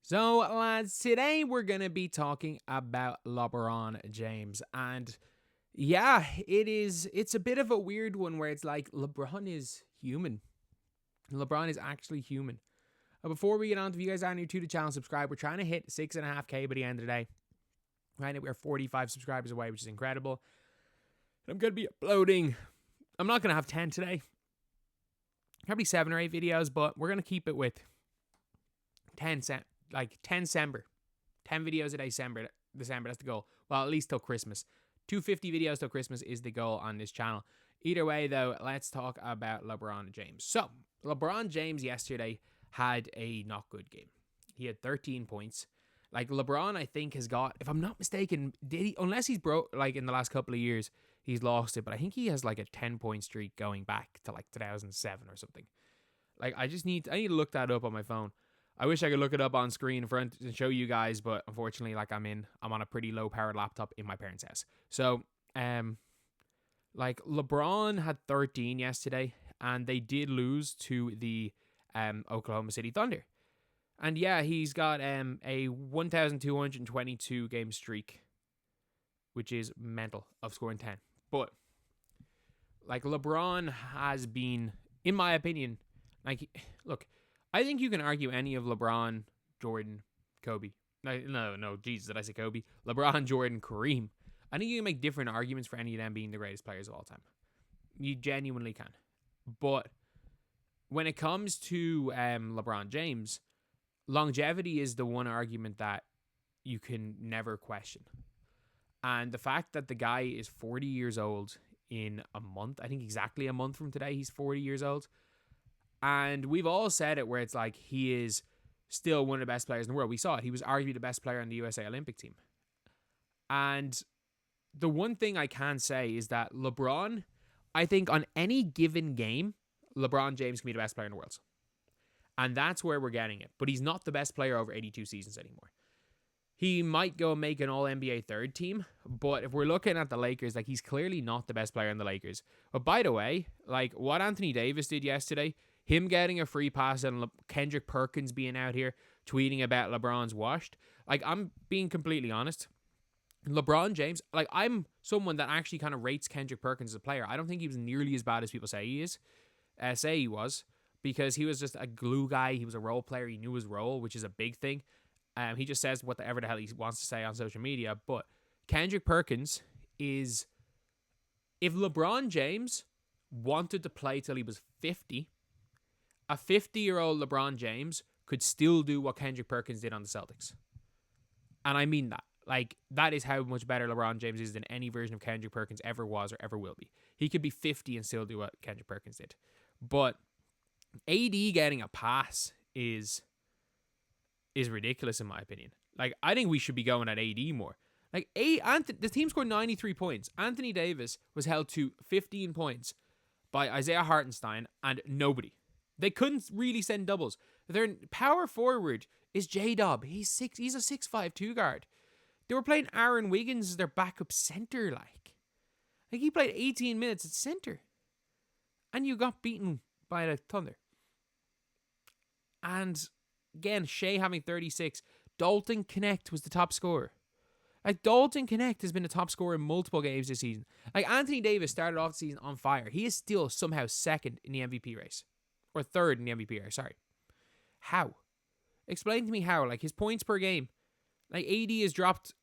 So, lads, today we're going to be talking about LeBron James. And yeah, it's a bit of a weird one where it's like LeBron is human. LeBron is actually human. Before we get on, if you guys are new to the channel, subscribe. We're trying to hit 6.5K by the end of the day. Right now, we're 45 subscribers away, which is incredible. And I'm going to be uploading. I'm not going to have 10 today. Probably 7 or 8 videos, but we're going to keep it with 10 December. 10 videos a day, December, that's the goal. Well, at least till Christmas. 250 videos till Christmas is the goal on this channel. Either way, though, let's talk about LeBron James. So, LeBron James yesterday had a not good game. He had 13 points. Like, LeBron, I think, has got, if I'm not mistaken, unless he's broke, like, in the last couple of years, he's lost it, but I think he has, like, a 10-point streak going back to, like, 2007 or something. Like, I need to look that up on my phone. I wish I could look it up on screen in front and show you guys, but unfortunately, like, I'm on a pretty low-powered laptop in my parents' house. So, like, LeBron had 13 yesterday, and they did lose to the Oklahoma City Thunder. And yeah, he's got a 1,222 game streak, which is mental, of scoring 10. But, like, LeBron has been, in my opinion, like, look, I think you can argue any of LeBron, Jordan, Kobe. No, Jesus, did I say Kobe? LeBron, Jordan, Kareem. I think you can make different arguments for any of them being the greatest players of all time. You genuinely can. But when it comes to LeBron James, longevity is the one argument that you can never question. And the fact that the guy is 40 years old in a month, I think exactly a month from today, he's 40 years old. And we've all said it where it's like he is still one of the best players in the world. We saw it. He was arguably the best player on the USA Olympic team. And the one thing I can say is that LeBron, I think on any given game, LeBron James can be the best player in the world. And that's where we're getting it. But he's not the best player over 82 seasons anymore. He might go make an all-NBA third team, but if we're looking at the Lakers, like, he's clearly not the best player in the Lakers. But by the way, like, what Anthony Davis did yesterday, him getting a free pass and Kendrick Perkins being out here tweeting about LeBron's washed, like, I'm being completely honest. LeBron James, like, I'm someone that actually kind of rates Kendrick Perkins as a player. I don't think he was nearly as bad as people say he is. Say he was, because he was just a glue guy. He was a role player. He knew his role, which is a big thing. He just says whatever the hell he wants to say on social media. But Kendrick Perkins is, if LeBron James wanted to play till he was 50, a 50-year-old LeBron James could still do what Kendrick Perkins did on the Celtics. And I mean that. Like, that is how much better LeBron James is than any version of Kendrick Perkins ever was or ever will be. He could be 50 and still do what Kendrick Perkins did. But AD getting a pass is ridiculous in my opinion. Like, I think we should be going at AD more. Like, the team scored 93 points. Anthony Davis was held to 15 points by Isaiah Hartenstein and nobody. They couldn't really send doubles. Their power forward is J-Dob. He's a 6'5" 2 guard. They were playing Aaron Wiggins as their backup center, like he played 18 minutes at center. And you got beaten by the Thunder. And again, Shea having 36. Dalton Connect was the top scorer. Like, Dalton Connect has been the top scorer in multiple games this season. Like, Anthony Davis started off the season on fire. He is still somehow second in the MVP race. Or third in the MVP race, sorry. How? Explain to me how. Like, his points per game. Like, AD has dropped.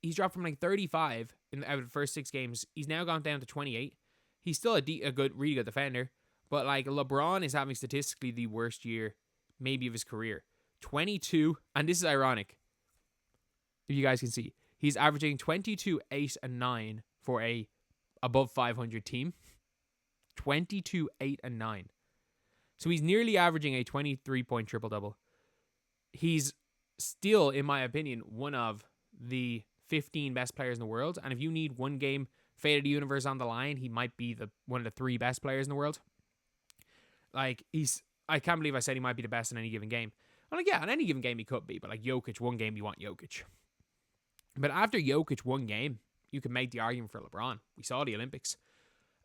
He's dropped from like 35 out of the first 6 games. He's now gone down to 28. He's still a really good defender. But, like, LeBron is having statistically the worst year, maybe, of his career. 22, and this is ironic, if you guys can see. He's averaging 22, 8, and 9 for a above 500 team. 22, 8, and 9. So he's nearly averaging a 23-point triple-double. He's still, in my opinion, one of the 15 best players in the world. And if you need one game, fate of the universe on the line, he might be one of the 3 best players in the world. Like, I can't believe I said he might be the best in any given game. I'm like, yeah, in any given game he could be, but like Jokic, one game you want Jokic. But after Jokic one game, you can make the argument for LeBron. We saw the Olympics.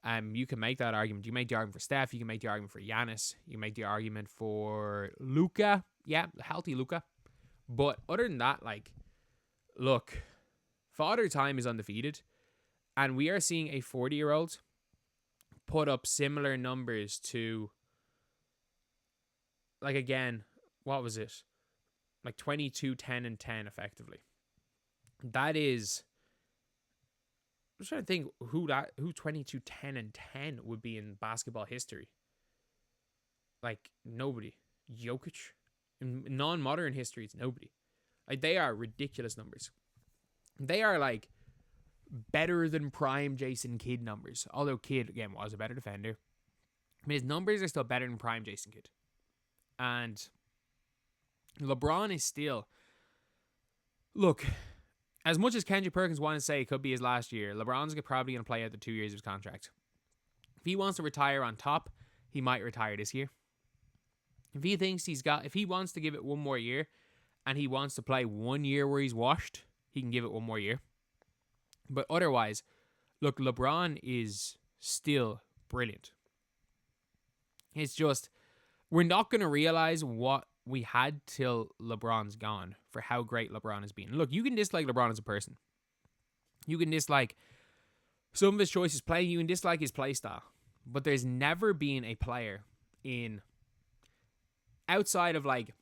You can make that argument. You can make the argument for Steph. You can make the argument for Giannis. You can make the argument for Luka. Yeah, healthy Luka. But other than that, like, look, Father Time is undefeated, and we are seeing a 40-year-old put up similar numbers to, like, again, what was it? Like 22, 10, and 10, effectively. That is, I'm trying to think who 22, 10, and 10 would be in basketball history. Like, nobody. Jokic. In non-modern history, it's nobody. Like, they are ridiculous numbers. They are, like, better than prime Jason Kidd numbers. Although Kidd, again, was a better defender. I mean, his numbers are still better than prime Jason Kidd. And LeBron is still... Look, as much as Kendrick Perkins wanted to say it could be his last year, LeBron's probably going to play out the 2 years of his contract. If he wants to retire on top, he might retire this year. If he wants to give it one more year, and he wants to play 1 year where he's washed, he can give it one more year. But otherwise, look, LeBron is still brilliant. It's just, we're not going to realize what we had till LeBron's gone for how great LeBron has been. Look, you can dislike LeBron as a person. You can dislike some of his choices playing. You can dislike his play style. But there's never been a player outside of like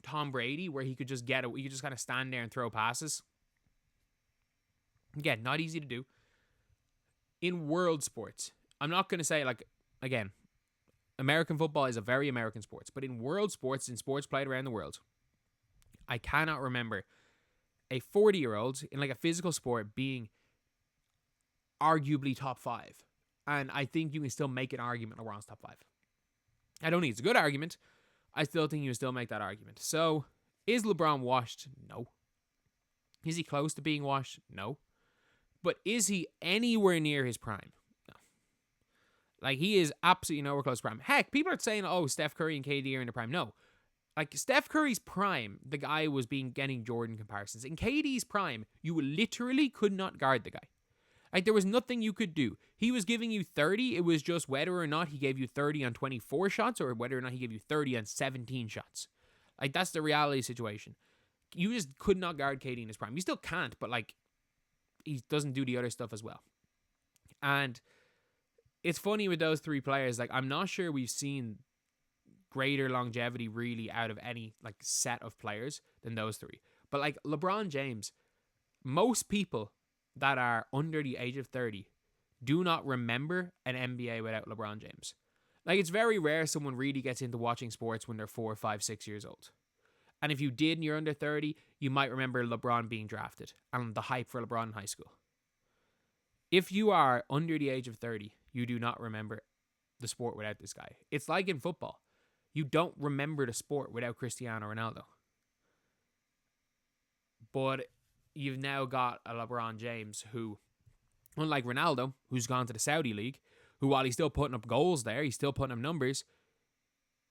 Tom Brady where he could just get it. He could just kind of stand there and throw passes. Again, not easy to do. In world sports, I'm not going to say, like, again, American football is a very American sport, but in world sports, in sports played around the world, I cannot remember a 40-year-old in like a physical sport being arguably top 5. And I think you can still make an argument LeBron's top 5. I don't think it's a good argument. I still think you can still make that argument. So, is LeBron washed? No. Is he close to being washed? No. But is he anywhere near his prime? No. Like, he is absolutely nowhere close to prime. Heck, people are saying, oh, Steph Curry and KD are in the prime. No. Like, Steph Curry's prime, the guy was getting Jordan comparisons. In KD's prime, you literally could not guard the guy. Like, there was nothing you could do. He was giving you 30. It was just whether or not he gave you 30 on 24 shots or whether or not he gave you 30 on 17 shots. Like, that's the reality situation. You just could not guard KD in his prime. You still can't, but, like, he doesn't do the other stuff as well. And it's funny with those three players. Like, I'm not sure we've seen greater longevity really out of any, like, set of players than those three. But, like, LeBron James, most people that are under the age of 30 do not remember an NBA without LeBron James. Like, it's very rare someone really gets into watching sports when they're 4, 5, 6 years old. And if you did and you're under 30, you might remember LeBron being drafted and the hype for LeBron in high school. If you are under the age of 30, you do not remember the sport without this guy. It's like in football. You don't remember the sport without Cristiano Ronaldo. But you've now got a LeBron James who, unlike Ronaldo, who's gone to the Saudi League, who, while he's still putting up goals there, he's still putting up numbers,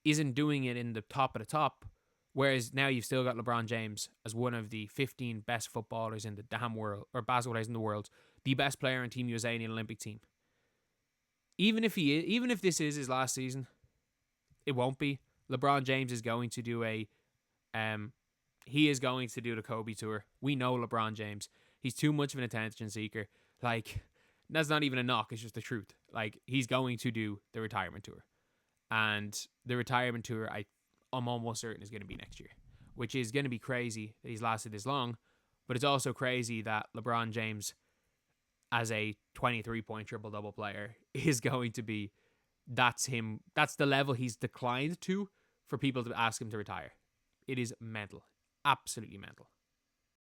isn't doing it in the top of the top. Whereas now you've still got LeBron James as one of the 15 best footballers in the damn world, or basketball players in the world, the best player on Team USA in the Olympic team. Even if this is his last season, it won't be. LeBron James is going to do he is going to do the Kobe tour. We know LeBron James. He's too much of an attention seeker. Like, that's not even a knock. It's just the truth. Like, he's going to do the retirement tour. And the retirement tour, I'm almost certain is going to be next year, which is going to be crazy that he's lasted this long. But it's also crazy that LeBron James, as a 23-point triple-double player, is going to be, that's him. That's the level he's declined to for people to ask him to retire. It is mental. Absolutely mental.